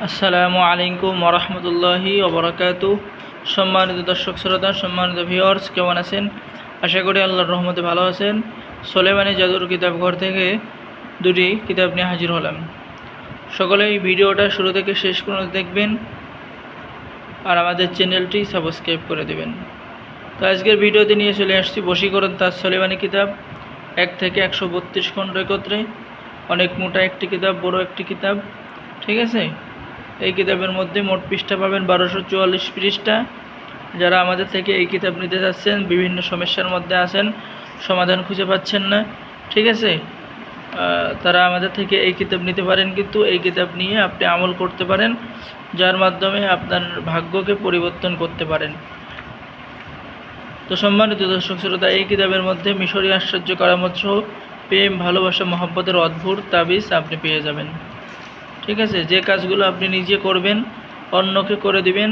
আসসালামু আলাইকুম ওরহমতুল্লাহি ওবরাকাতু। সম্মানিত দর্শক শ্রোতা, সম্মানিত ভিউয়ার্স, কেমন আছেন? আশা করি আল্লাহর রহমতে ভালো আছেন। সোলেমানি জাদুর কিতাবঘর থেকে দুটি কিতাব নিয়ে হাজির হলাম। সকলে এই ভিডিওটা শুরু থেকে শেষ পর্যন্ত দেখবেন আর আমাদের চ্যানেলটি সাবস্ক্রাইব করে দেবেন। তো আজকের ভিডিওতে নিয়ে চলে আসছি বশীকরণ তাজ সোলেমানি কিতাব 1 থেকে 132 খণ্ড একত্রে। অনেক মোটা একটি কিতাব, বড় একটি কিতাব, ঠিক আছে। এই কিতাবের মধ্যে মোট পৃষ্ঠা পাবেন 1244 পৃষ্ঠা। যারা আমাদের থেকে এই কিতাব নিতে যাচ্ছেন, বিভিন্ন সমস্যার মধ্যে আছেন, সমাধান খুঁজে পাচ্ছেন না, ঠিক আছে, তারা আমাদের থেকে এই কিতাব নিতে পারেন। কিন্তু এই কিতাব নিয়ে আপনি আমল করতে পারেন, যার মাধ্যমে আপনার ভাগ্যকে পরিবর্তন করতে পারেন। তো সম্মানিত দর্শক শ্রোতা, এই কিতাবের মধ্যে মিশরী আশ্চর্য কারামত সহ প্রেম, ভালোবাসা, মহব্বতের অদ্ভুত তাবিজ আপনি পেয়ে যাবেন, ঠিক আছে। যে কাজগুলো আপনি নিজে করবেন, অন্যকে করে দিবেন,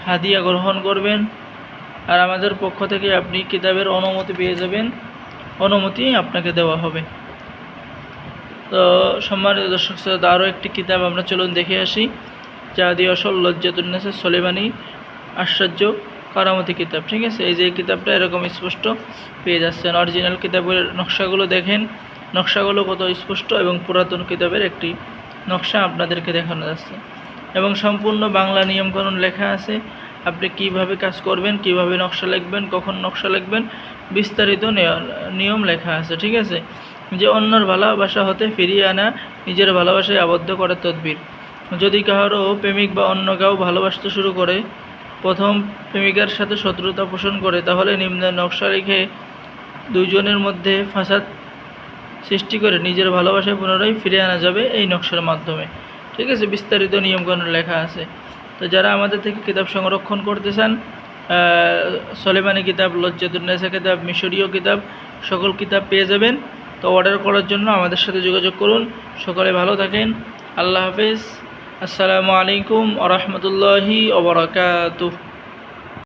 হাদিয়া গ্রহণ করবেন, আর আমাদের পক্ষ থেকে আপনি কিতাবের অনুমতি পেয়ে যাবেন, অনুমতি আপনাকে দেওয়া হবে। তো সম্মানিত দর্শক শ্রোতা, আরও একটি কিতাব আমরা চলুন দেখে আসি। জাদি আসল লজ্জাতুন্নেসা সোলেমানি আশ্চর্য কারামতি কিতাব, ঠিক আছে। এই যে কিতাবটা এরকম স্পষ্ট পেয়ে যাচ্ছেন। অরিজিনাল কিতাবের নকশাগুলো দেখেন, নকশাগুলো কত স্পষ্ট, এবং পুরাতন কিতাবের একটি নকশা আপনাদেরকে দেখানো যাচ্ছে, এবং সম্পূর্ণ বাংলা নিয়মকানুন লেখা আছে। আপনি কিভাবে কাজ করবেন, কিভাবে নকশা লিখবেন, কখন নকশা লিখবেন, বিস্তারিত নিয়ম লেখা আছে, ঠিক আছে। যে অন্যর ভালোবাসা হতে ফিরিয়ে আনা, নিজের ভালোবাসায় আবদ্ধ করার তদবির। যদি কারো প্রেমিক বা অন্য কেউ ভালোবাসতে শুরু করে, প্রথম প্রেমিকার সাথে শত্রুতা পোষণ করে, তাহলে নিম্নের নকশা রেখে দুইজনের মধ্যে ফাসাদ সৃষ্টি করে নিজের ভালোবাসায় পুনরায় ফিরে আনা যাবে এই নকশার মাধ্যমে, ঠিক আছে। বিস্তারিত নিয়মকানুন লেখা আছে। তো যারা আমাদের থেকে কিতাব সংরক্ষণ করতে চান, সোলেমানি কিতাব, লজ্জাতুন্নেসা কিতাব, মিশরীয় কিতাব, সকল কিতাব পেয়ে যাবেন। তো অর্ডার করার জন্য আমাদের সাথে যোগাযোগ করুন। সকলে ভালো থাকেন। আল্লাহ হাফেজ। আসসালামু আলাইকুম ওয়া রাহমাতুল্লাহি ওয়া বারাকাতুহু।